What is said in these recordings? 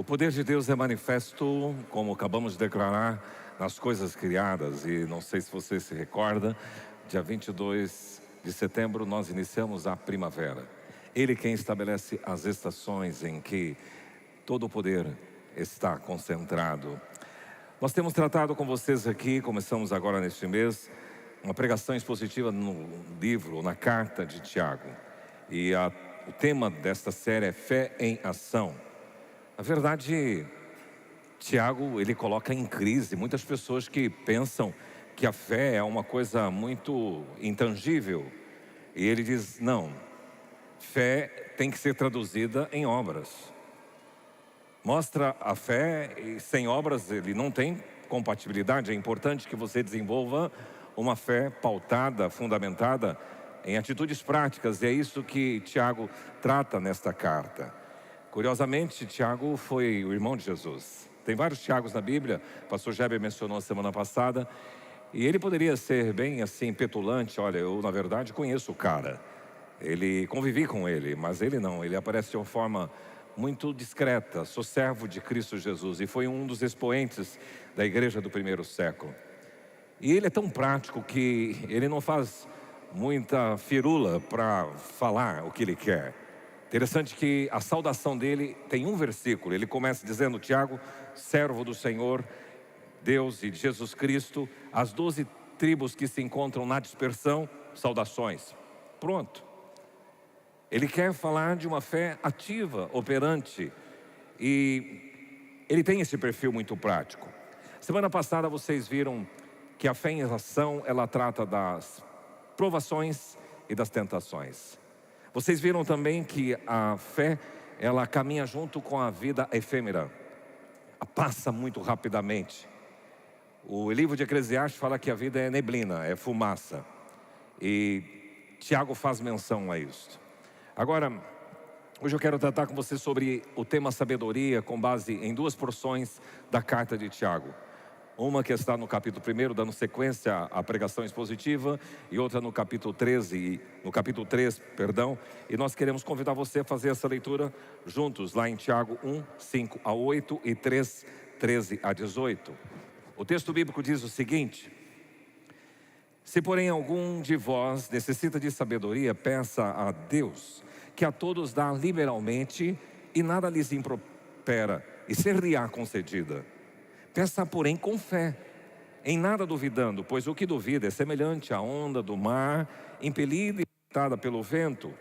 O poder de Deus é manifesto, como acabamos de declarar, nas coisas criadas. E não sei se você se recorda, dia 22 de setembro nós iniciamos a primavera. Ele quem estabelece as estações em que todo o poder está concentrado. Nós temos tratado com vocês aqui, começamos agora neste mês, uma pregação expositiva no livro, na carta de Tiago. E o tema desta série é Fé em Ação. Na verdade, Tiago, ele coloca em crise muitas pessoas que pensam que a fé é uma coisa muito intangível. E ele diz, não, fé tem que ser traduzida em obras. Mostra a fé e sem obras ele não tem compatibilidade. É importante que você desenvolva uma fé pautada, fundamentada em atitudes práticas. E é isso que Tiago trata nesta carta. Curiosamente, Tiago foi o irmão de Jesus. Tem vários Tiagos na Bíblia, o pastor Jeber mencionou semana passada. E ele poderia ser bem assim, petulante. Olha, eu na verdade conheço o cara. Ele convivi com ele, mas ele não. Ele aparece de uma forma muito discreta. Sou servo de Cristo Jesus. E foi um dos expoentes da igreja do primeiro século. E ele é tão prático que ele não faz muita firula para falar o que ele quer. Interessante que a saudação dele tem um versículo. Ele começa dizendo, Tiago, servo do Senhor, Deus e de Jesus Cristo, as 12 tribos que se encontram na dispersão, saudações. Pronto. Ele quer falar de uma fé ativa, operante. E ele tem esse perfil muito prático. Semana passada vocês viram que a fé em ação, ela trata das provações e das tentações. Vocês viram também que a fé, ela caminha junto com a vida efêmera. Passa muito rapidamente. O livro de Eclesiastes fala que a vida é neblina, é fumaça. E Tiago faz menção a isso. Agora, hoje eu quero tratar com você sobre o tema sabedoria, com base em duas porções da carta de Tiago. Uma que está no capítulo 1, dando sequência à pregação expositiva, e outra no capítulo 13, no capítulo 3, perdão. E nós queremos convidar você a fazer essa leitura juntos, lá em Tiago 1, 5 a 8 e 3, 13 a 18. O texto bíblico diz o seguinte: se porém algum de vós necessita de sabedoria, peça a Deus, que a todos dá liberalmente e nada lhes impropera, e ser-lhe-á concedida. Peça, porém, com fé, em nada duvidando, pois o que duvida é semelhante à onda do mar, impelida e agitada pelo vento.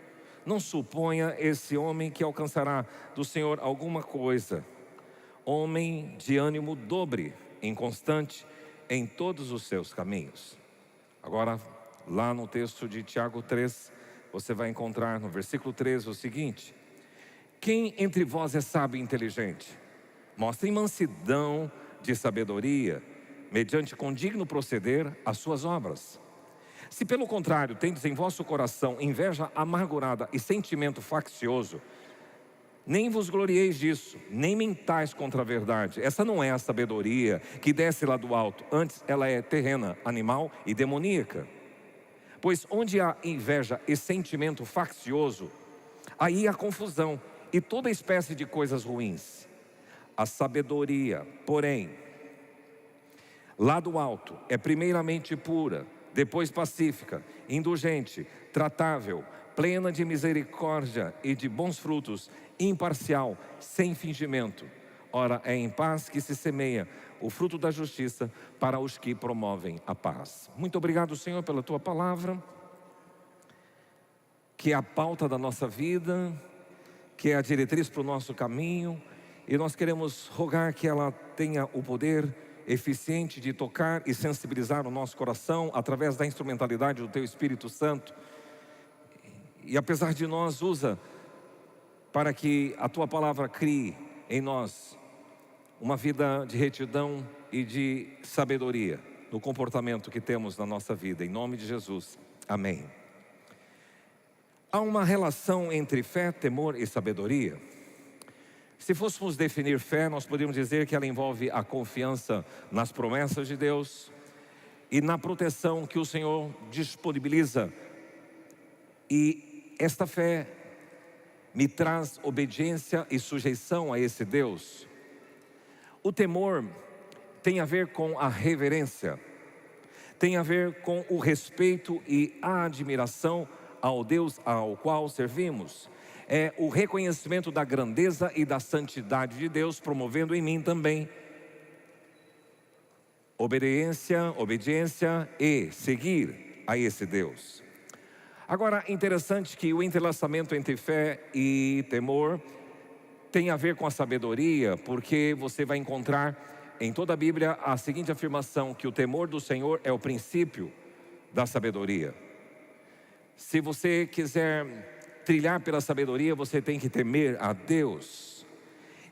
Não suponha esse homem que alcançará do Senhor alguma coisa. Homem de ânimo dobre, inconstante em todos os seus caminhos. Agora, lá no texto de Tiago 3, você vai encontrar no versículo 13 o seguinte: quem entre vós é sábio e inteligente? Mostrem mansidão de sabedoria, mediante condigno proceder as suas obras. Se pelo contrário tendes em vosso coração inveja amargurada e sentimento faccioso, nem vos glorieis disso, nem mentais contra a verdade. Essa não é a sabedoria que desce lá do alto, antes ela é terrena, animal e demoníaca. Pois onde há inveja e sentimento faccioso, aí há confusão e toda espécie de coisas ruins. A sabedoria, porém, lá do alto, é primeiramente pura, depois pacífica, indulgente, tratável, plena de misericórdia e de bons frutos, imparcial, sem fingimento. Ora, é em paz que se semeia o fruto da justiça para os que promovem a paz. Muito obrigado, Senhor, pela Tua palavra, que é a pauta da nossa vida, que é a diretriz para o nosso caminho. E nós queremos rogar que ela tenha o poder eficiente de tocar e sensibilizar o nosso coração através da instrumentalidade do Teu Espírito Santo. E apesar de nós, usa para que a Tua palavra crie em nós uma vida de retidão e de sabedoria no comportamento que temos na nossa vida. Em nome de Jesus, amém. Há uma relação entre fé, temor e sabedoria. Se fôssemos definir fé, nós poderíamos dizer que ela envolve a confiança nas promessas de Deus e na proteção que o Senhor disponibiliza. E esta fé me traz obediência e sujeição a esse Deus. O temor tem a ver com a reverência, tem a ver com o respeito e a admiração ao Deus ao qual servimos. É o reconhecimento da grandeza e da santidade de Deus, promovendo em mim também obediência e seguir a esse Deus. Agora, interessante que o entrelaçamento entre fé e temor tem a ver com a sabedoria, porque você vai encontrar em toda a Bíblia a seguinte afirmação, que o temor do Senhor é o princípio da sabedoria. Se você quiser trilhar pela sabedoria, você tem que temer a Deus.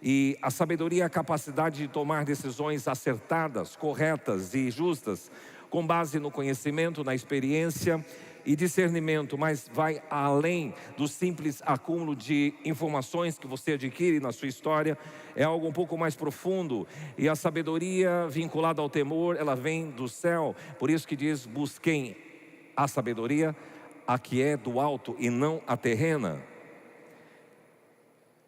E a sabedoria é a capacidade de tomar decisões acertadas, corretas e justas, com base no conhecimento, na experiência e discernimento, mas vai além do simples acúmulo de informações que você adquire na sua história. É algo um pouco mais profundo, e a sabedoria vinculada ao temor, ela vem do céu. Por isso que diz: busquem a sabedoria, a que é do alto e não a terrena.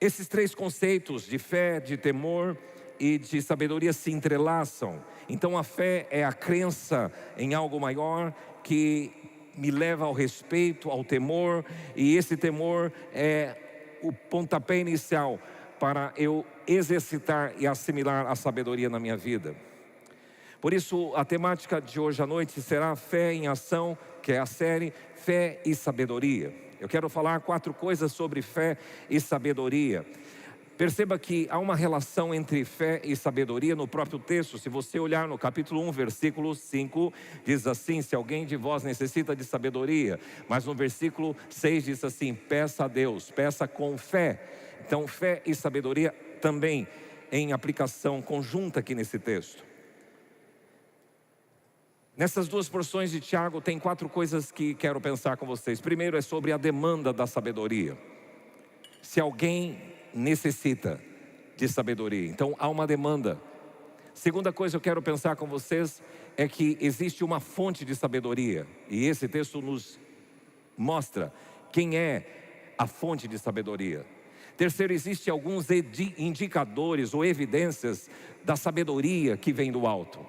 Esses três conceitos de fé, de temor e de sabedoria se entrelaçam. Então a fé é a crença em algo maior que me leva ao respeito, ao temor, e esse temor é o pontapé inicial para eu exercitar e assimilar a sabedoria na minha vida. Por isso a temática de hoje à noite será Fé em Ação, que é a série Fé e Sabedoria. Eu quero falar 4 coisas sobre fé e sabedoria. Perceba que há uma relação entre fé e sabedoria no próprio texto. Se você olhar no capítulo 1, versículo 5, diz assim: se alguém de vós necessita de sabedoria. Mas no versículo 6 diz assim: peça a Deus, peça com fé. Então fé e sabedoria também em aplicação conjunta aqui nesse texto. Nessas 2 porções de Tiago tem 4 coisas que quero pensar com vocês. Primeiro é sobre a demanda da sabedoria. Se alguém necessita de sabedoria, então há uma demanda. Segunda coisa que eu quero pensar com vocês é que existe uma fonte de sabedoria, e esse texto nos mostra quem é a fonte de sabedoria. Terceiro, existem alguns indicadores ou evidências da sabedoria que vem do alto.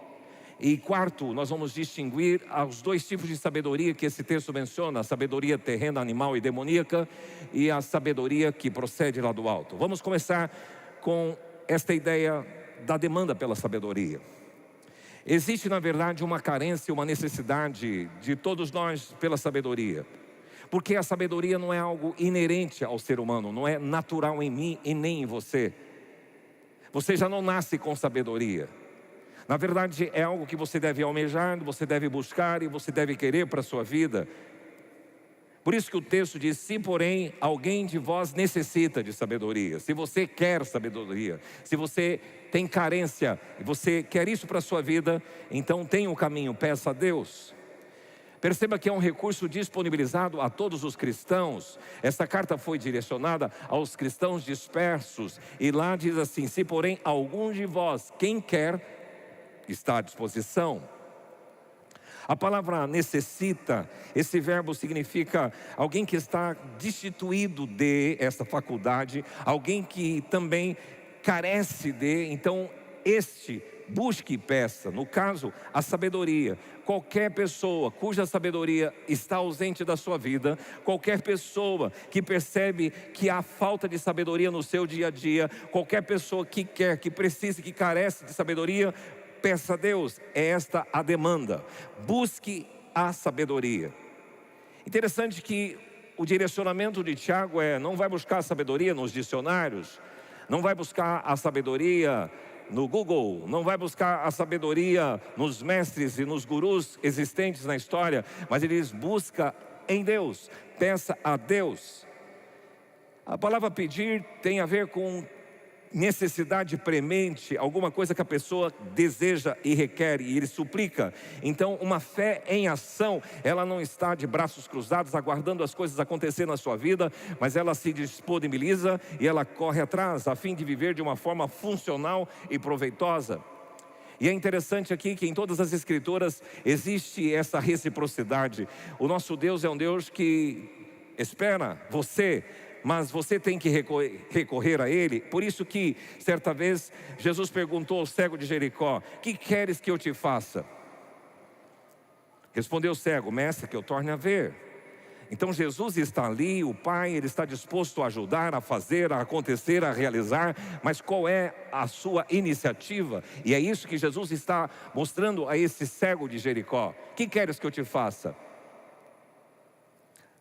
E quarto, nós vamos distinguir os 2 tipos de sabedoria que esse texto menciona: a sabedoria terrena, animal e demoníaca, e a sabedoria que procede lá do alto. Vamos começar com esta ideia da demanda pela sabedoria. Existe na verdade uma carência, uma necessidade de todos nós pela sabedoria, porque a sabedoria não é algo inerente ao ser humano, não é natural em mim e nem em você. Você já não nasce com sabedoria. Na verdade é algo que você deve almejar, você deve buscar e você deve querer para a sua vida. Por isso que o texto diz: se porém alguém de vós necessita de sabedoria. Se você quer sabedoria, se você tem carência e você quer isso para a sua vida, então tem um caminho, peça a Deus. Perceba que é um recurso disponibilizado a todos os cristãos. Essa carta foi direcionada aos cristãos dispersos, e lá diz assim: se porém algum de vós, quem quer, está à disposição. A palavra necessita, esse verbo significa alguém que está destituído de essa faculdade, alguém que também carece de. Então busque e peça. No caso, a sabedoria. Qualquer pessoa cuja sabedoria está ausente da sua vida, qualquer pessoa que percebe que há falta de sabedoria no seu dia a dia, qualquer pessoa que quer, que precisa, que carece de sabedoria, peça a Deus. É esta a demanda. Busque a sabedoria. Interessante que o direcionamento de Tiago não vai buscar a sabedoria nos dicionários, não vai buscar a sabedoria no Google, não vai buscar a sabedoria nos mestres e nos gurus existentes na história, mas ele diz: busca em Deus, peça a Deus. A palavra pedir tem a ver com necessidade premente, alguma coisa que a pessoa deseja e requer, e ele suplica. Então uma fé em ação, ela não está de braços cruzados aguardando as coisas acontecerem na sua vida, mas ela se disponibiliza e ela corre atrás a fim de viver de uma forma funcional e proveitosa. E é interessante aqui que em todas as escrituras existe essa reciprocidade. O nosso Deus é um Deus que espera você mas você tem que recorrer a Ele. Por isso que, certa vez, Jesus perguntou ao cego de Jericó: que queres que eu te faça? Respondeu o cego: mestre, que eu torne a ver. Então Jesus está ali, o Pai, Ele está disposto a ajudar, a fazer, a acontecer, a realizar. Mas qual é a sua iniciativa? E é isso que Jesus está mostrando a esse cego de Jericó. Que queres que eu te faça?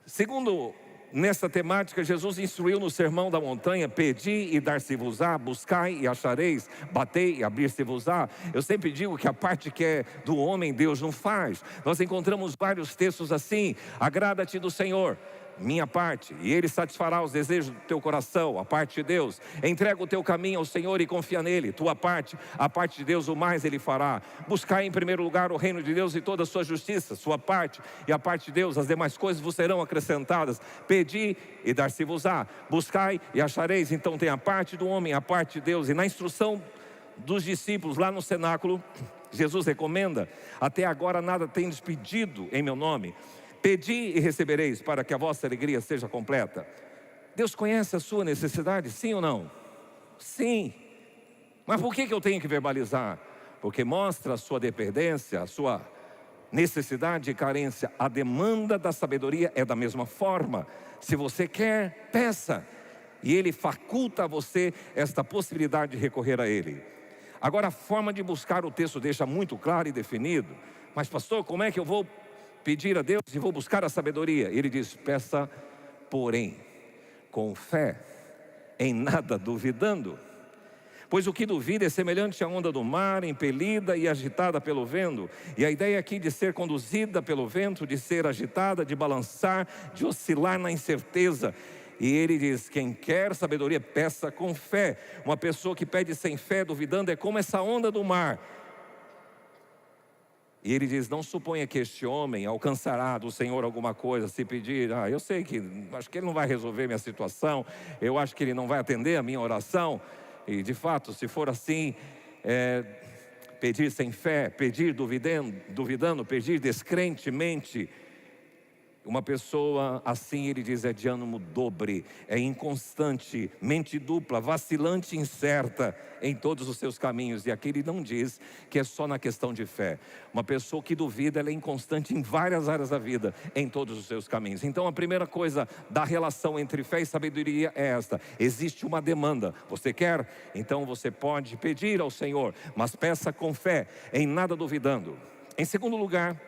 Segundo, nessa temática, Jesus instruiu no Sermão da Montanha: pedi e dar-se-vos-á, buscai e achareis, batei e abrir-se-vos-á. Eu sempre digo que a parte que é do homem, Deus não faz. Nós encontramos vários textos assim: agrada-te do Senhor, minha parte, e Ele satisfará os desejos do teu coração, a parte de Deus. Entrega o teu caminho ao Senhor e confia nele, tua parte, a parte de Deus, o mais Ele fará. Buscai em primeiro lugar o reino de Deus e toda a sua justiça, sua parte e a parte de Deus, as demais coisas vos serão acrescentadas. Pedi e dar-se-vos-á, buscai e achareis. Então tem a parte do homem, a parte de Deus. E na instrução dos discípulos lá no cenáculo, Jesus recomenda: até agora nada tendes pedido em meu nome. Pedi e recebereis, para que a vossa alegria seja completa. Deus conhece a sua necessidade, sim ou não? Sim. Mas por que eu tenho que verbalizar? Porque mostra a sua dependência, a sua necessidade e carência. A demanda da sabedoria é da mesma forma. Se você quer, peça, e Ele faculta a você esta possibilidade de recorrer a Ele. Agora, a forma de buscar, o texto deixa muito claro e definido. Mas pastor, como é que eu vou pedir a Deus e vou buscar a sabedoria? Ele diz: peça, porém, com fé, em nada duvidando. Pois o que duvida é semelhante à onda do mar, impelida e agitada pelo vento. E a ideia aqui de ser conduzida pelo vento, de ser agitada, de balançar, de oscilar na incerteza. E ele diz: quem quer sabedoria, peça com fé. Uma pessoa que pede sem fé, duvidando, é como essa onda do mar. E ele diz: não suponha que este homem alcançará do Senhor alguma coisa se pedir. Eu sei que, acho que Ele não vai resolver minha situação, eu acho que Ele não vai atender a minha oração. E de fato, se for assim, pedir sem fé, pedir duvidando, pedir descrentemente, uma pessoa assim, ele diz, é de ânimo dobre, é inconstante, mente dupla, vacilante e incerta em todos os seus caminhos. E aqui ele não diz que é só na questão de fé. Uma pessoa que duvida, ela é inconstante em várias áreas da vida, em todos os seus caminhos. Então a primeira coisa da relação entre fé e sabedoria é esta: existe uma demanda. Você quer? Então você pode pedir ao Senhor, mas peça com fé, em nada duvidando. Em segundo lugar,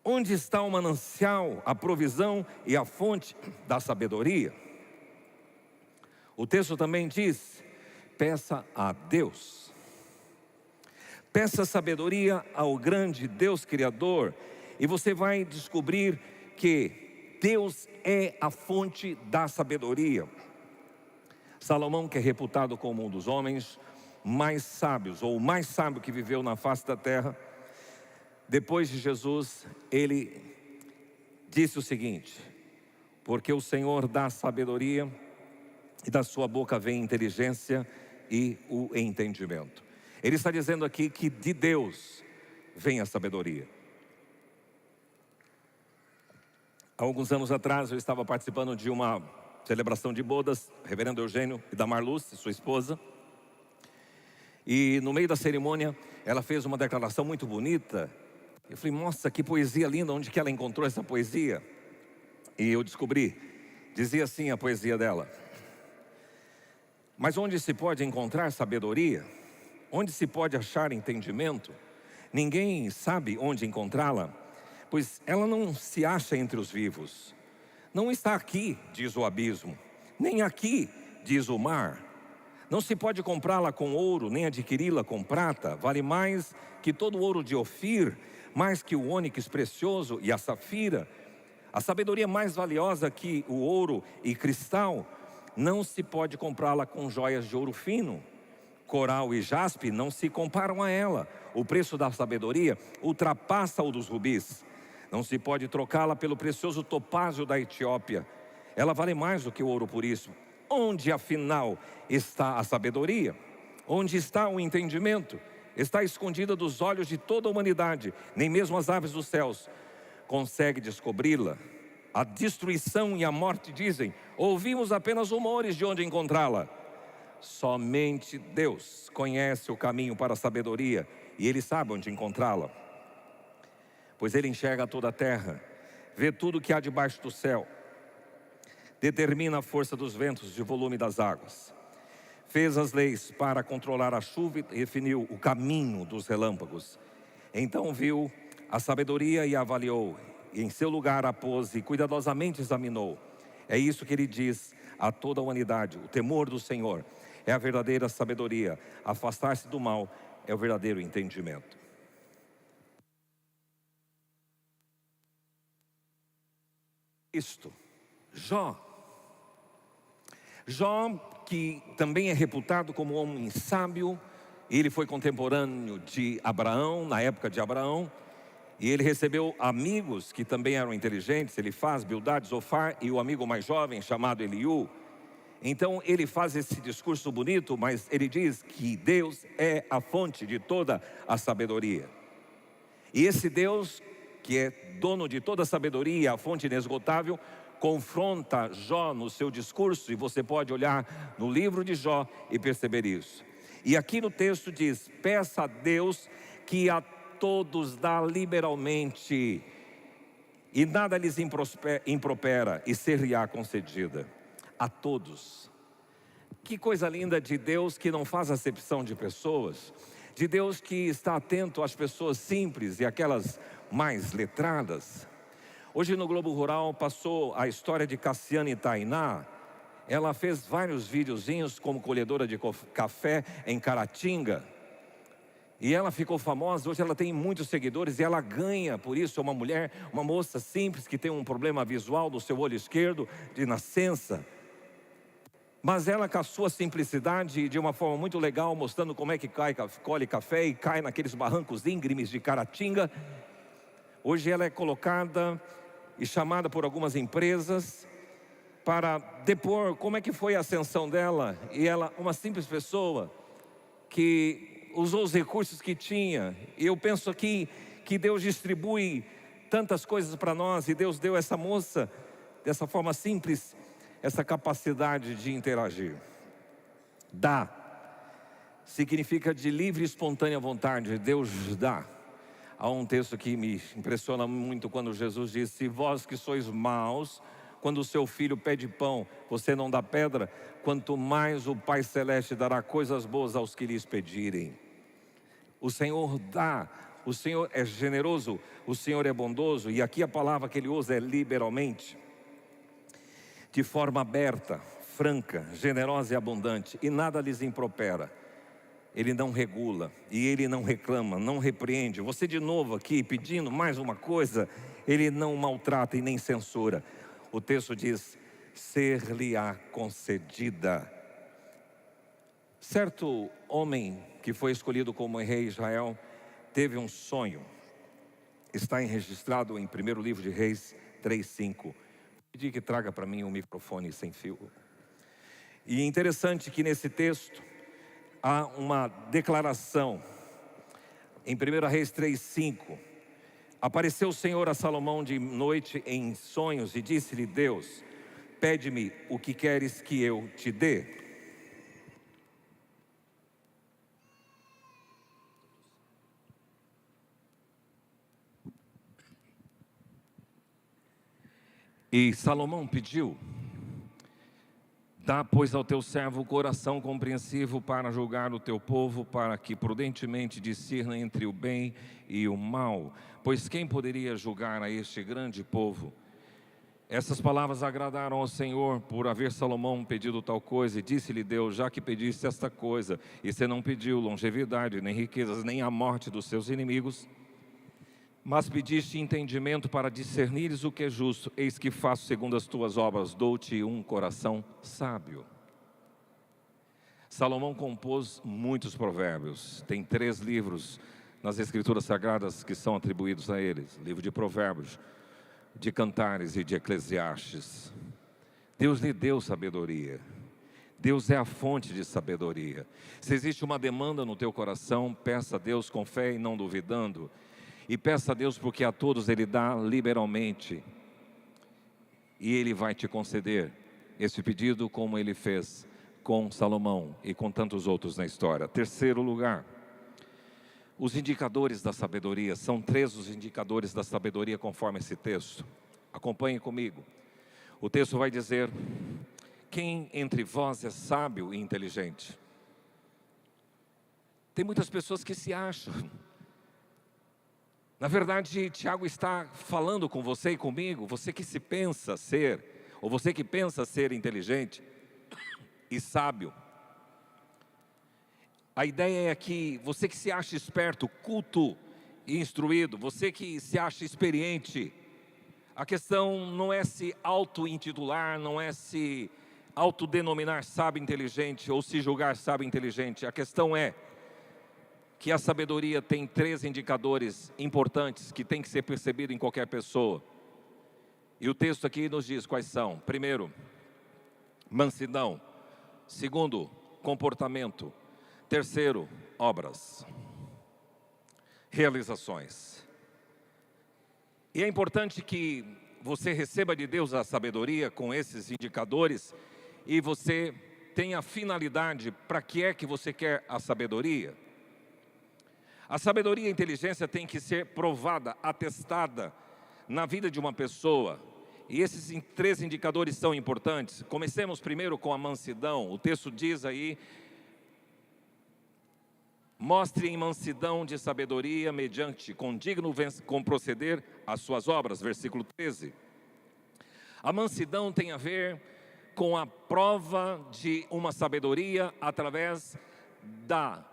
onde está o manancial, a provisão e a fonte da sabedoria? O texto também diz: peça a Deus. Peça sabedoria ao grande Deus Criador, e você vai descobrir que Deus é a fonte da sabedoria. Salomão, que é reputado como um dos homens mais sábios, ou o mais sábio que viveu na face da terra, depois de Jesus, ele disse o seguinte: porque o Senhor dá sabedoria, e da sua boca vem inteligência e o entendimento. Ele está dizendo aqui que de Deus vem a sabedoria. Há alguns anos atrás eu estava participando de uma celebração de bodas, reverendo Eugênio e da Marluce, sua esposa. E no meio da cerimônia, ela fez uma declaração muito bonita. Eu falei: nossa, que poesia linda, onde que ela encontrou essa poesia? E eu descobri, dizia assim a poesia dela: mas onde se pode encontrar sabedoria? Onde se pode achar entendimento? Ninguém sabe onde encontrá-la, pois ela não se acha entre os vivos. Não está aqui, diz o abismo, nem aqui, diz o mar. Não se pode comprá-la com ouro, nem adquiri-la com prata. Vale mais que todo o ouro de Ofir, mais que o ônix precioso e a safira. A sabedoria mais valiosa que o ouro e cristal. Não se pode comprá-la com joias de ouro fino. Coral e jaspe não se comparam a ela. O preço da sabedoria ultrapassa o dos rubis. Não se pode trocá-la pelo precioso topázio da Etiópia. Ela vale mais do que o ouro puríssimo. Onde afinal está a sabedoria? Onde está o entendimento? Está escondida dos olhos de toda a humanidade. Nem mesmo as aves dos céus conseguem descobri-la. A destruição e a morte dizem: ouvimos apenas rumores de onde encontrá-la. Somente Deus conhece o caminho para a sabedoria, e Ele sabe onde encontrá-la. Pois Ele enxerga toda a terra, vê tudo que há debaixo do céu, determina a força dos ventos e o volume das águas. Fez as leis para controlar a chuva e definiu o caminho dos relâmpagos. Então viu a sabedoria e a avaliou, e em seu lugar a pôs e cuidadosamente examinou. É isso que Ele diz a toda a humanidade: o temor do Senhor é a verdadeira sabedoria, afastar-se do mal é o verdadeiro entendimento. Jó, que também é reputado como um homem sábio, ele foi contemporâneo de Abraão, na época de Abraão, e ele recebeu amigos que também eram inteligentes, Elifaz, Bildad, Zofar e o amigo mais jovem chamado Eliú. Então ele faz esse discurso bonito, mas ele diz que Deus é a fonte de toda a sabedoria. E esse Deus, que é dono de toda a sabedoria, a fonte inesgotável, confronta Jó no seu discurso, e você pode olhar no livro de Jó e perceber isso. E aqui no texto diz: peça a Deus que a todos dá liberalmente, e nada lhes impropera, e ser-lhe-á concedida. A todos. Que coisa linda de Deus, que não faz acepção de pessoas, de Deus que está atento às pessoas simples e aquelas mais letradas. Hoje no Globo Rural passou a história de Cassiane Tainá. Ela fez vários videozinhos como colhedora de café em Caratinga, e ela ficou famosa. Hoje ela tem muitos seguidores e ela ganha por isso. É uma mulher, uma moça simples que tem um problema visual do seu olho esquerdo de nascença, mas ela, com a sua simplicidade, de uma forma muito legal, mostrando como é que colhe café e cai naqueles barrancos íngremes de Caratinga. Hoje ela é colocada e chamada por algumas empresas para depor como é que foi a ascensão dela. E ela, uma simples pessoa que usou os recursos que tinha. E eu penso aqui que Deus distribui tantas coisas para nós, e Deus deu essa moça, dessa forma simples, essa capacidade de interagir. Dá significa de livre e espontânea vontade. Deus dá. Há um texto que me impressiona muito, quando Jesus diz: se vós que sois maus, quando o seu filho pede pão, você não dá pedra, quanto mais o Pai Celeste dará coisas boas aos que lhes pedirem. O Senhor dá, o Senhor é generoso, o Senhor é bondoso, e aqui a palavra que Ele usa é liberalmente, de forma aberta, franca, generosa e abundante, e nada lhes impropera. Ele não regula, e Ele não reclama, não repreende. Você de novo aqui pedindo mais uma coisa, Ele não maltrata e nem censura. O texto diz: ser-lhe-á concedida. Certo homem que foi escolhido como rei de Israel teve um sonho. Está registrado em 1º livro de Reis 3:5. Pedi que traga para mim um microfone sem fio. E é interessante que nesse texto há uma declaração. Em 1 Reis 3:5, apareceu o Senhor a Salomão de noite em sonhos e disse-lhe Deus: pede-me o que queres que eu te dê. E Salomão pediu: dá, pois, ao teu servo o coração compreensivo para julgar o teu povo, para que prudentemente discirna entre o bem e o mal. Pois quem poderia julgar a este grande povo? Essas palavras agradaram ao Senhor por haver Salomão pedido tal coisa. E disse-lhe Deus: já que pediste esta coisa, e você não pediu longevidade, nem riquezas, nem a morte dos seus inimigos, mas pediste entendimento para discernires o que é justo, eis que faço segundo as tuas obras, dou-te um coração sábio. Salomão compôs muitos provérbios. Tem 3 livros nas Escrituras Sagradas que são atribuídos a eles: livro de Provérbios, de Cantares e de Eclesiastes. Deus lhe deu sabedoria. Deus é a fonte de sabedoria. Se existe uma demanda no teu coração, peça a Deus com fé e não duvidando. E peça a Deus, porque a todos Ele dá liberalmente. E Ele vai te conceder esse pedido, como Ele fez com Salomão e com tantos outros na história. Terceiro lugar, os indicadores da sabedoria. São 3 os indicadores da sabedoria conforme esse texto. Acompanhe comigo. O texto vai dizer: quem entre vós é sábio e inteligente? Tem muitas pessoas que se acham. Na verdade, Tiago está falando com você e comigo, você que se pensa ser, ou você que pensa ser inteligente e sábio. A ideia é que você que se acha esperto, culto e instruído, você que se acha experiente, a questão não é se auto-intitular, não é se autodenominar sábio inteligente ou se julgar sábio inteligente. A questão é que a sabedoria tem 3 indicadores importantes que tem que ser percebido em qualquer pessoa. E o texto aqui nos diz quais são. Primeiro, mansidão. Segundo, comportamento. Terceiro, obras, realizações. E é importante que você receba de Deus a sabedoria com esses indicadores e você tenha finalidade. Para que é que você quer a sabedoria? A sabedoria e a inteligência tem que ser provada, atestada na vida de uma pessoa. E esses 3 indicadores são importantes. Comecemos primeiro com a mansidão. O texto diz aí: mostre em mansidão de sabedoria mediante condigno com proceder as suas obras. Versículo 13. A mansidão tem a ver com a prova de uma sabedoria através da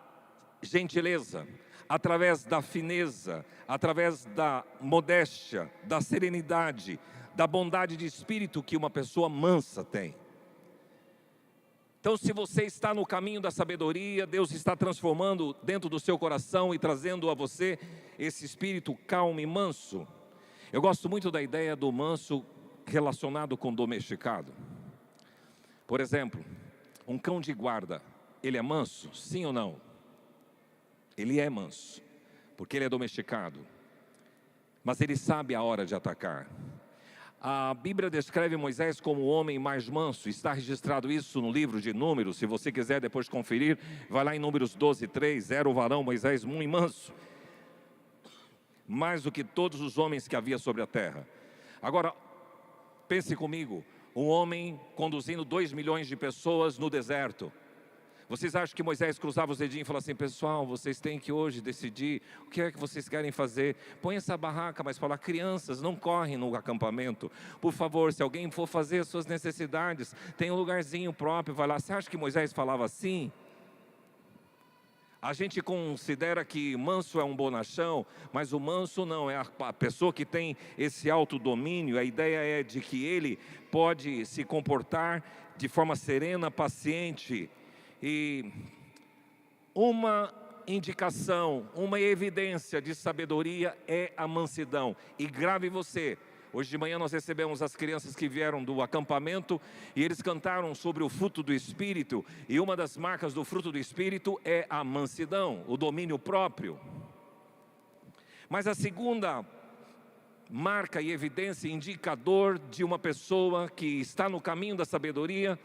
gentileza, através da fineza, através da modéstia, da serenidade, da bondade de espírito que uma pessoa mansa tem. Então, se você está no caminho da sabedoria, Deus está transformando dentro do seu coração e trazendo a você esse espírito calmo e manso. Eu gosto muito da ideia do manso relacionado com domesticado. Por exemplo, um cão de guarda, ele é manso? Sim ou não? Ele é manso, porque ele é domesticado, mas ele sabe a hora de atacar. A Bíblia descreve Moisés como o homem mais manso. Está registrado isso no livro de Números. Se você quiser depois conferir, vai lá em Números 12:3. Era o varão Moisés muito manso, mais do que todos os homens que havia sobre a terra. Agora, pense comigo, um homem conduzindo 2 milhões de pessoas no deserto. Vocês acham que Moisés cruzava os dedinhos e falava assim: pessoal, vocês têm que hoje decidir o que é que vocês querem fazer. Põe essa barraca, mas fala: crianças, não correm no acampamento. Por favor, se alguém for fazer as suas necessidades, tem um lugarzinho próprio, vai lá. Você acha que Moisés falava assim? A gente considera que manso é um bonachão, mas o manso não, é a pessoa que tem esse autodomínio. A ideia é de que ele pode se comportar de forma serena, paciente. E uma indicação, uma evidência de sabedoria é a mansidão. E grave você, hoje de manhã nós recebemos as crianças que vieram do acampamento e eles cantaram sobre o fruto do Espírito. E uma das marcas do fruto do Espírito é a mansidão, o domínio próprio. Mas a segunda marca e evidência, indicador de uma pessoa que está no caminho da sabedoria,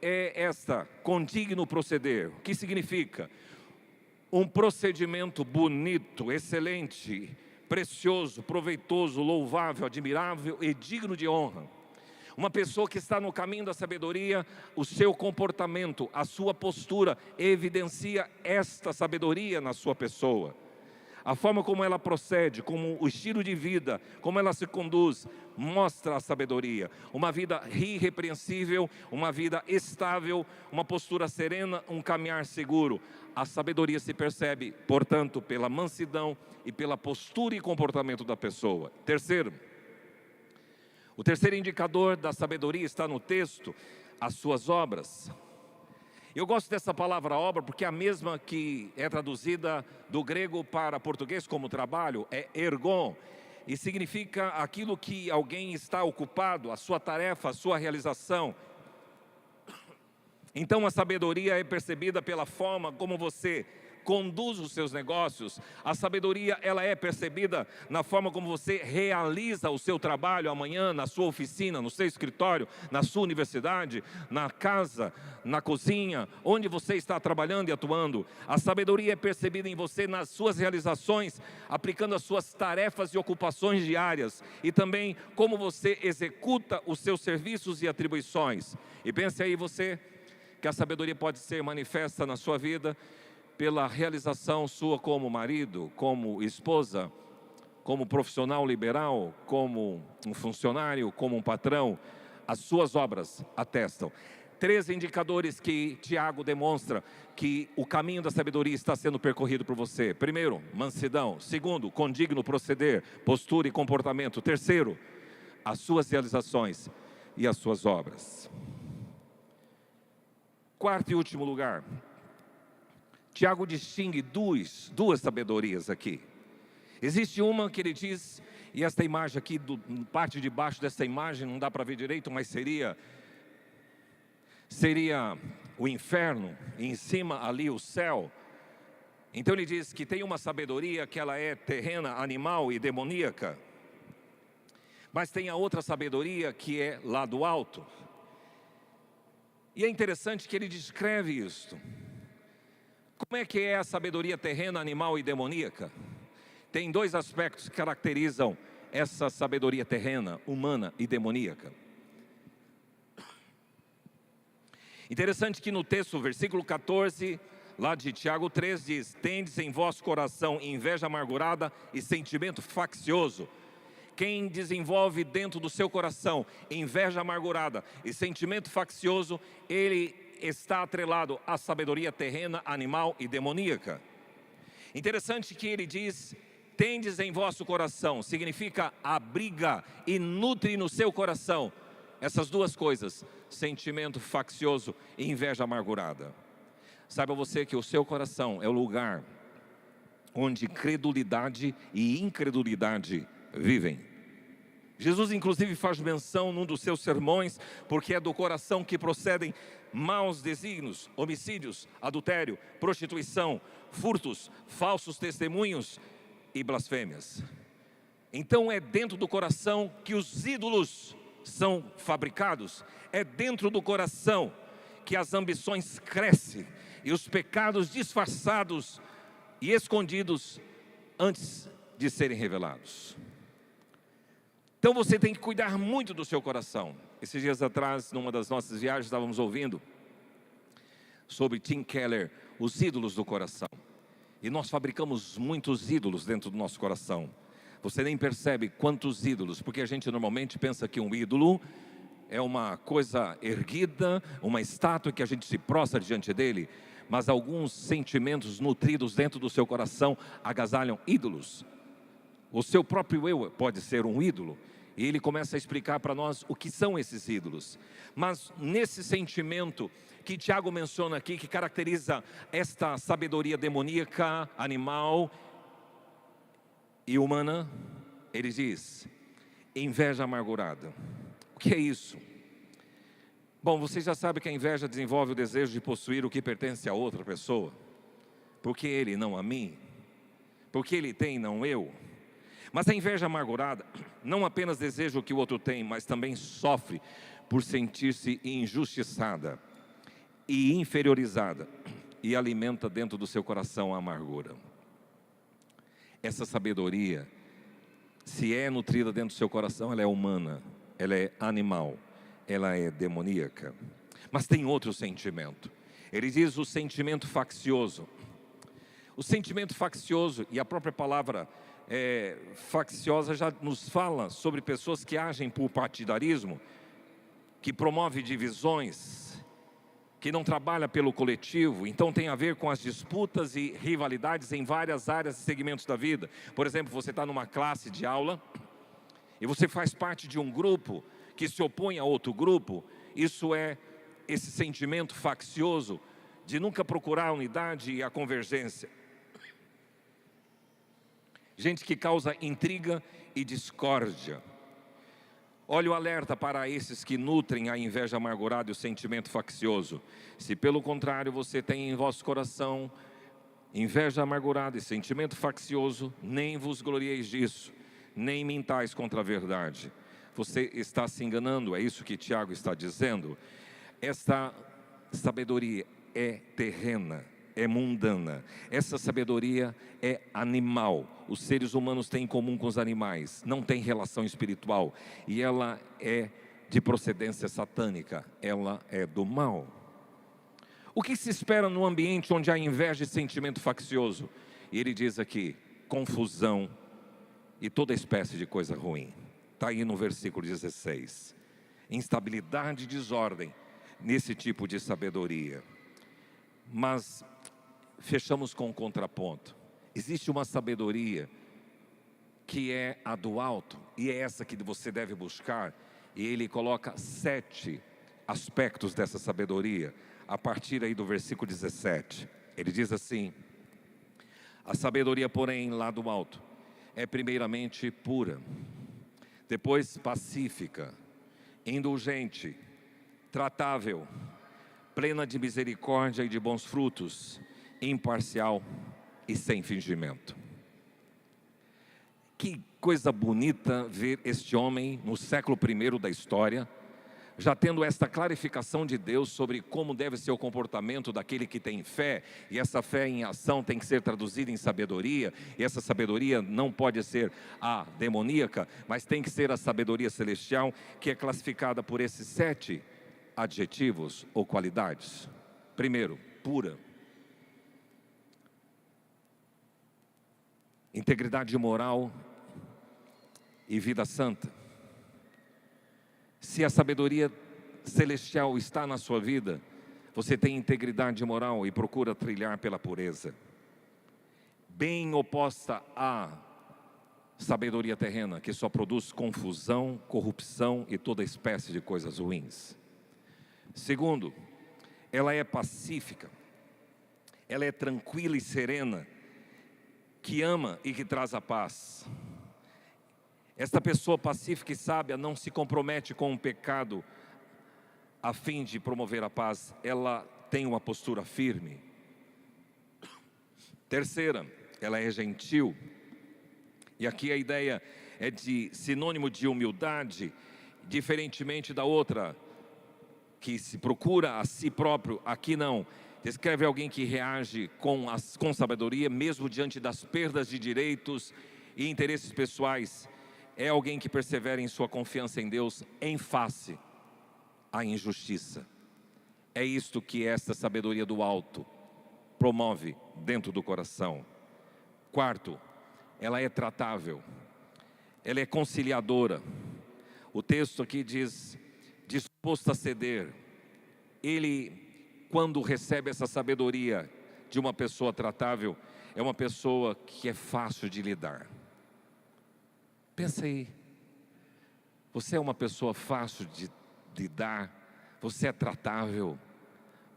é esta: condigno proceder. O que significa? Um procedimento bonito, excelente, precioso, proveitoso, louvável, admirável e digno de honra. Uma pessoa que está no caminho da sabedoria, o seu comportamento, a sua postura evidencia esta sabedoria na sua pessoa. A forma como ela procede, como o estilo de vida, como ela se conduz, mostra a sabedoria. Uma vida irrepreensível, uma vida estável, uma postura serena, um caminhar seguro. A sabedoria se percebe, portanto, pela mansidão e pela postura e comportamento da pessoa. Terceiro, o terceiro indicador da sabedoria está no texto: as suas obras. Eu gosto dessa palavra obra porque é a mesma que é traduzida do grego para português como trabalho, é ergon, e significa aquilo que alguém está ocupado, a sua tarefa, a sua realização. Então a sabedoria é percebida pela forma como você conduz os seus negócios. A sabedoria, ela é percebida na forma como você realiza o seu trabalho amanhã, na sua oficina, no seu escritório, na sua universidade, na casa, na cozinha, onde você está trabalhando e atuando. A sabedoria é percebida em você nas suas realizações, aplicando as suas tarefas e ocupações diárias, e também como você executa os seus serviços e atribuições. E pense aí você, que a sabedoria pode ser manifesta na sua vida pela realização sua como marido, como esposa, como profissional liberal, como um funcionário, como um patrão. As suas obras atestam. 3 indicadores que Tiago demonstra que o caminho da sabedoria está sendo percorrido por você. Primeiro, mansidão. Segundo, condigno proceder, postura e comportamento. Terceiro, as suas realizações e as suas obras. Quarto e último lugar, Tiago distingue duas sabedorias aqui. Existe uma que ele diz, e esta imagem aqui, parte de baixo dessa imagem, não dá para ver direito, mas seria o inferno, e em cima ali o céu. Então ele diz que tem uma sabedoria que ela é terrena, animal e demoníaca. Mas tem a outra sabedoria que é lá do alto. E é interessante que ele descreve isto. Como é que é a sabedoria terrena, animal e demoníaca? Tem 2 aspectos que caracterizam essa sabedoria terrena, humana e demoníaca. Interessante que no texto, versículo 14, lá de Tiago 3, diz: tendes em vosso coração inveja amargurada e sentimento faccioso. Quem desenvolve dentro do seu coração inveja amargurada e sentimento faccioso, ele está atrelado à sabedoria terrena, animal e demoníaca. Interessante que ele diz: tendes em vosso coração, significa abriga e nutre no seu coração essas 2 coisas, sentimento faccioso e inveja amargurada. Saiba você que o seu coração é o lugar onde credulidade e incredulidade vivem. Jesus inclusive faz menção num dos seus sermões, porque é do coração que procedem maus desígnios, homicídios, adultério, prostituição, furtos, falsos testemunhos e blasfêmias. Então é dentro do coração que os ídolos são fabricados, é dentro do coração que as ambições crescem e os pecados disfarçados e escondidos antes de serem revelados. Então você tem que cuidar muito do seu coração. Esses dias atrás, numa das nossas viagens, estávamos ouvindo sobre Tim Keller, os ídolos do coração. E nós fabricamos muitos ídolos dentro do nosso coração. Você nem percebe quantos ídolos, porque a gente normalmente pensa que um ídolo é uma coisa erguida, uma estátua que a gente se prostra diante dele, mas alguns sentimentos nutridos dentro do seu coração agasalham ídolos. O seu próprio eu pode ser um ídolo, e ele começa a explicar para nós o que são esses ídolos. Mas nesse sentimento que Tiago menciona aqui, que caracteriza esta sabedoria demoníaca, animal e humana, ele diz: inveja amargurada. O que é isso? Bom, você já sabe que a inveja desenvolve o desejo de possuir o que pertence a outra pessoa. Porque ele, não a mim? Porque ele tem, não eu? Mas a inveja amargurada não apenas deseja o que o outro tem, mas também sofre por sentir-se injustiçada e inferiorizada, e alimenta dentro do seu coração a amargura. Essa sabedoria, se é nutrida dentro do seu coração, ela é humana, ela é animal, ela é demoníaca. Mas tem outro sentimento. Ele diz o sentimento faccioso. O sentimento faccioso, e a própria palavra facciosa já nos fala sobre pessoas que agem por partidarismo, que promove divisões, que não trabalha pelo coletivo. Então tem a ver com as disputas e rivalidades em várias áreas e segmentos da vida. Por exemplo, você está numa classe de aula e você faz parte de um grupo que se opõe a outro grupo. Isso é esse sentimento faccioso de nunca procurar a unidade e a convergência. Gente que causa intriga e discórdia. Olha o alerta para esses que nutrem a inveja amargurada e o sentimento faccioso. Se pelo contrário você tem em vosso coração Inveja amargurada e sentimento faccioso, nem vos glorieis disso, nem mintais contra a verdade. Você está se enganando, é isso que Tiago está dizendo. Esta sabedoria é terrena, é mundana. Essa sabedoria é animal. Os seres humanos têm em comum com os animais, não tem relação espiritual. E ela é de procedência satânica, ela é do mal. O que se espera num ambiente onde há inveja e sentimento faccioso? E ele diz aqui, confusão e toda espécie de coisa ruim. Está aí no versículo 16. Instabilidade e desordem nesse tipo de sabedoria. Mas fechamos com um contraponto. Existe uma sabedoria que é a do alto, e é essa que você deve buscar. E ele coloca 7 aspectos dessa sabedoria, a partir aí do versículo 17. Ele diz assim: a sabedoria, porém, lá do alto, é primeiramente pura, depois pacífica, indulgente, tratável, plena de misericórdia e de bons frutos, imparcial e sem fingimento. Que coisa bonita ver este homem no século I da história, já tendo esta clarificação de Deus sobre como deve ser o comportamento daquele que tem fé, e essa fé em ação tem que ser traduzida em sabedoria, e essa sabedoria não pode ser a demoníaca, mas tem que ser a sabedoria celestial, que é classificada por esses 7 adjetivos ou qualidades. Primeiro, pura. Integridade moral e vida santa. Se a sabedoria celestial está na sua vida, você tem integridade moral e procura trilhar pela pureza. Bem oposta à sabedoria terrena, que só produz confusão, corrupção e toda espécie de coisas ruins. Segundo, ela é pacífica, ela é tranquila e serena, que ama e que traz a paz. Esta pessoa pacífica e sábia não se compromete com o pecado a fim de promover a paz, ela tem uma postura firme. Terceira, ela é gentil, e aqui a ideia é de sinônimo de humildade, diferentemente da outra, que se procura a si próprio. Aqui não, descreve alguém que reage com sabedoria, mesmo diante das perdas de direitos e interesses pessoais. É alguém que persevera em sua confiança em Deus em face à injustiça. É isto que esta sabedoria do alto promove dentro do coração. Quarto, ela é tratável, ela é conciliadora. O texto aqui diz, disposto a ceder. Ele, quando recebe essa sabedoria de uma pessoa tratável, é uma pessoa que é fácil de lidar. Pensa aí, você é uma pessoa fácil de lidar, você é tratável.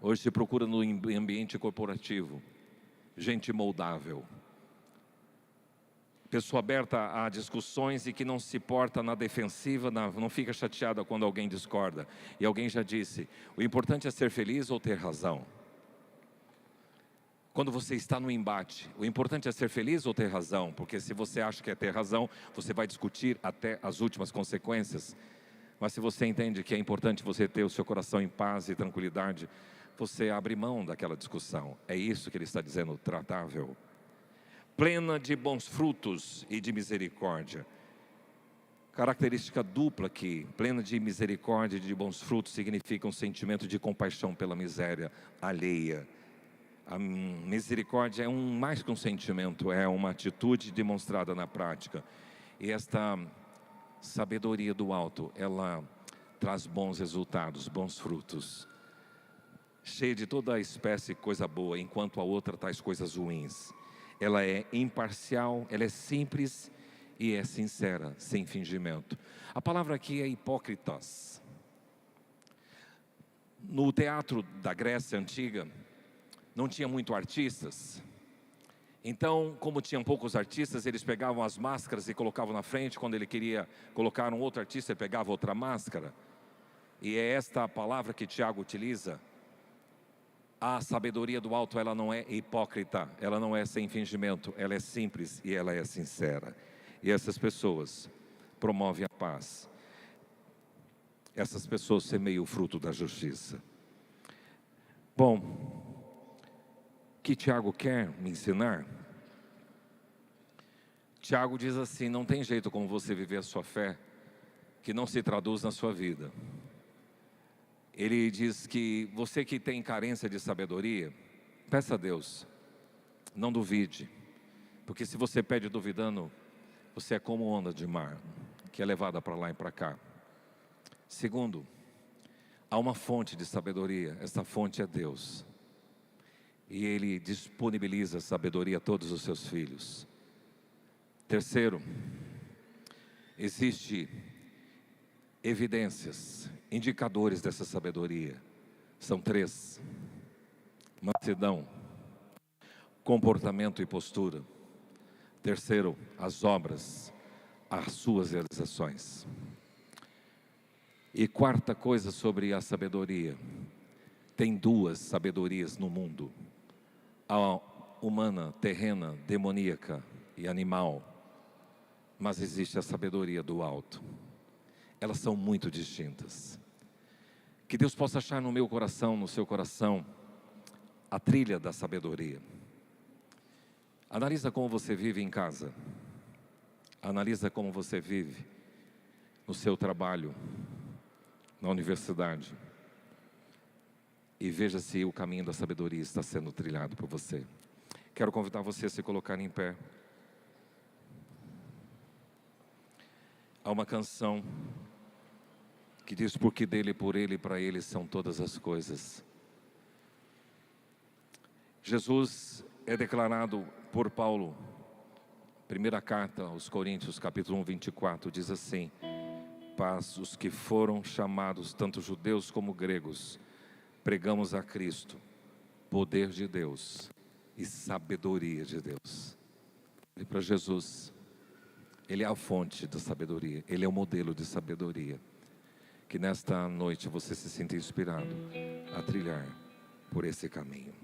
Hoje se procura no ambiente corporativo, gente moldável, pessoa aberta a discussões e que não se porta na defensiva, não fica chateada quando alguém discorda. E alguém já disse, o importante é ser feliz ou ter razão. Quando você está no embate, o importante é ser feliz ou ter razão, porque se você acha que é ter razão, você vai discutir até as últimas consequências. Mas se você entende que é importante você ter o seu coração em paz e tranquilidade, você abre mão daquela discussão. É isso que ele está dizendo, tratável. Plena de bons frutos e de misericórdia. Característica dupla aqui, plena de misericórdia e de bons frutos, significa um sentimento de compaixão pela miséria alheia. A misericórdia é mais que um sentimento, é uma atitude demonstrada na prática. E esta sabedoria do alto, ela traz bons resultados, bons frutos. Cheia de toda a espécie de coisa boa, enquanto a outra traz coisas ruins. Ela é imparcial, ela é simples e é sincera, sem fingimento. A palavra aqui é hipócritas. No teatro da Grécia Antiga, não tinha muito artistas. Então, como tinham poucos artistas, eles pegavam as máscaras e colocavam na frente. Quando ele queria colocar um outro artista, ele pegava outra máscara. E é esta a palavra que Tiago utiliza. A sabedoria do alto, ela não é hipócrita, ela não é sem fingimento, ela é simples e ela é sincera. E essas pessoas promovem a paz. Essas pessoas semeiam o fruto da justiça. Bom, o que Tiago quer me ensinar? Tiago diz assim: não tem jeito como você viver a sua fé que não se traduz na sua vida. Ele diz que você que tem carência de sabedoria, peça a Deus, não duvide, porque se você pede duvidando, você é como onda de mar, que é levada para lá e para cá. Segundo, há uma fonte de sabedoria, essa fonte é Deus, e Ele disponibiliza sabedoria a todos os seus filhos. Terceiro, existe evidências, indicadores dessa sabedoria. São 3: mansidão, comportamento e postura. Terceiro, as obras, as suas realizações. E quarta coisa sobre a sabedoria: tem 2 sabedorias no mundo: a humana, terrena, demoníaca e animal. Mas existe a sabedoria do alto. Elas são muito distintas. Que Deus possa achar no meu coração, no seu coração, a trilha da sabedoria. Analisa como você vive em casa. Analisa como você vive no seu trabalho, na universidade. E veja se o caminho da sabedoria está sendo trilhado por você. Quero convidar você a se colocar em pé. Há uma canção que diz: porque dele, por ele e para ele são todas as coisas. Jesus é declarado por Paulo, primeira carta aos Coríntios, capítulo 1, 24, diz assim: paz os que foram chamados, tanto judeus como gregos, pregamos a Cristo, poder de Deus e sabedoria de Deus. E para Jesus, Ele é a fonte da sabedoria, Ele é o modelo de sabedoria. Que nesta noite você se sinta inspirado a trilhar por esse caminho.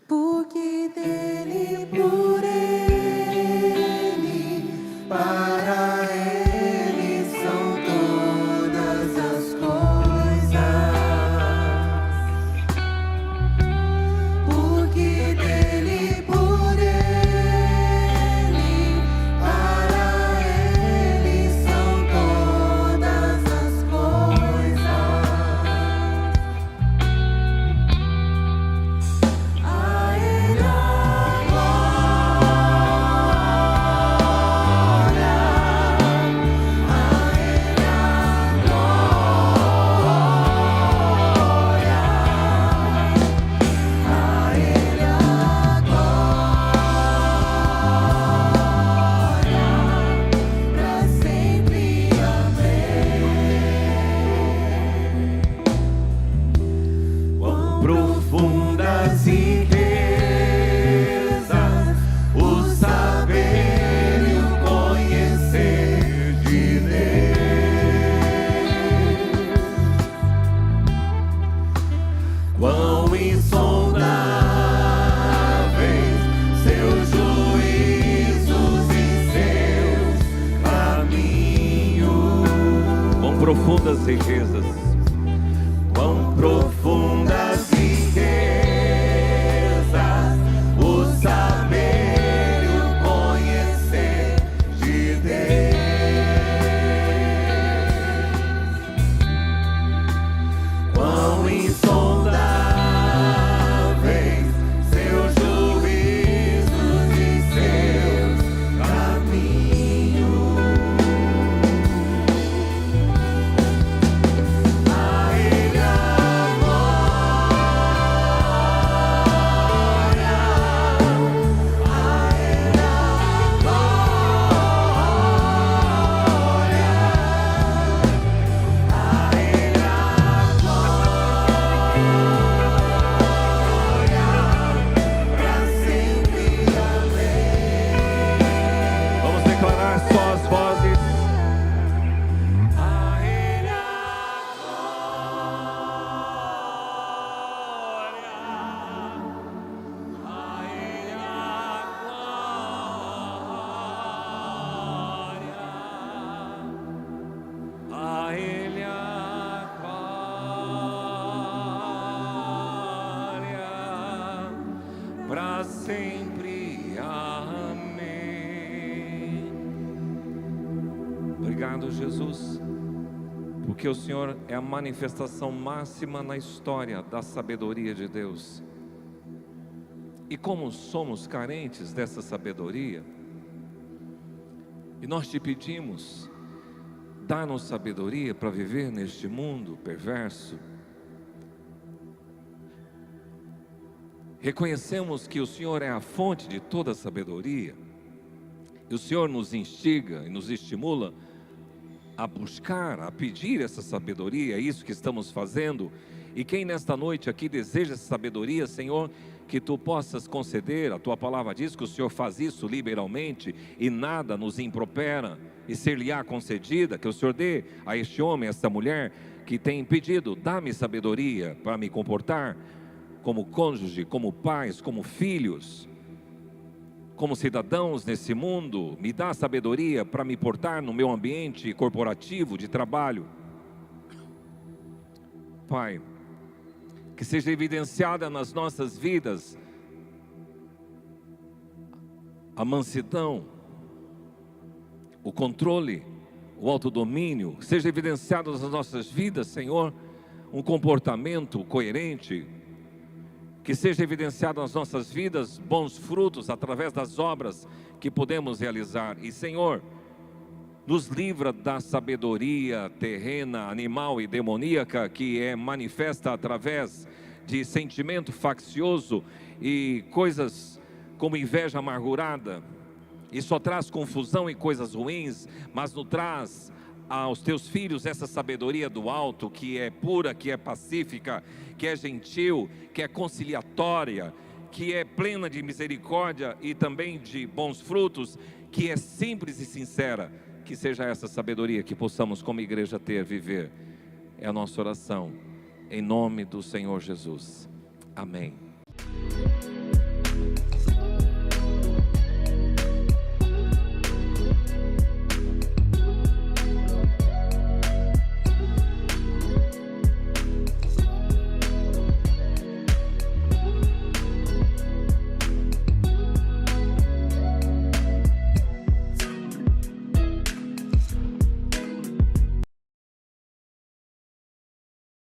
Porque dele, por ele, para ele são todas as coisas. Porque dele, por ele, para ele são todas as coisas. A ele a glória, a ele a glória, a ele a glória, para sempre. Amém. Quão profundas riquezas o saber e o conhecer de Deus. Quão insondáveis seus juízos e seus caminhos. Quão profundas riquezas, Quão profundas riquezas o saber e o conhecer de Deus. Quão insondáveis seus juízos e seus caminhos. A ele a glória. Obrigado, Jesus, porque o Senhor é a manifestação máxima na história da sabedoria de Deus. E como somos carentes dessa sabedoria, e nós te pedimos, dá-nos sabedoria para viver neste mundo perverso. Reconhecemos que o Senhor é a fonte de toda sabedoria, e o Senhor nos instiga e nos estimula a buscar, a pedir essa sabedoria. É isso que estamos fazendo. E quem nesta noite aqui deseja essa sabedoria, Senhor, que Tu possas conceder. A Tua palavra diz que o Senhor faz isso liberalmente e nada nos impropera, e ser-lhe-á concedida. Que o Senhor dê a este homem, a esta mulher que tem pedido: dá-me sabedoria para me comportar como cônjuge, como pais, como filhos, como cidadãos nesse mundo. Me dá sabedoria para me portar no meu ambiente corporativo de trabalho. Pai, que seja evidenciada nas nossas vidas a mansidão, o controle, o autodomínio. Seja evidenciado nas nossas vidas, Senhor, um comportamento coerente. Que seja evidenciado nas nossas vidas bons frutos através das obras que podemos realizar. E, Senhor, nos livra da sabedoria terrena, animal e demoníaca, que é manifesta através de sentimento faccioso e coisas como inveja amargurada, e só traz confusão e coisas ruins, mas nos traz aos teus filhos essa sabedoria do alto, que é pura, que é pacífica, que é gentil, que é conciliatória, que é plena de misericórdia e também de bons frutos, que é simples e sincera. Que seja essa sabedoria que possamos como igreja viver. É a nossa oração, em nome do Senhor Jesus. Amém.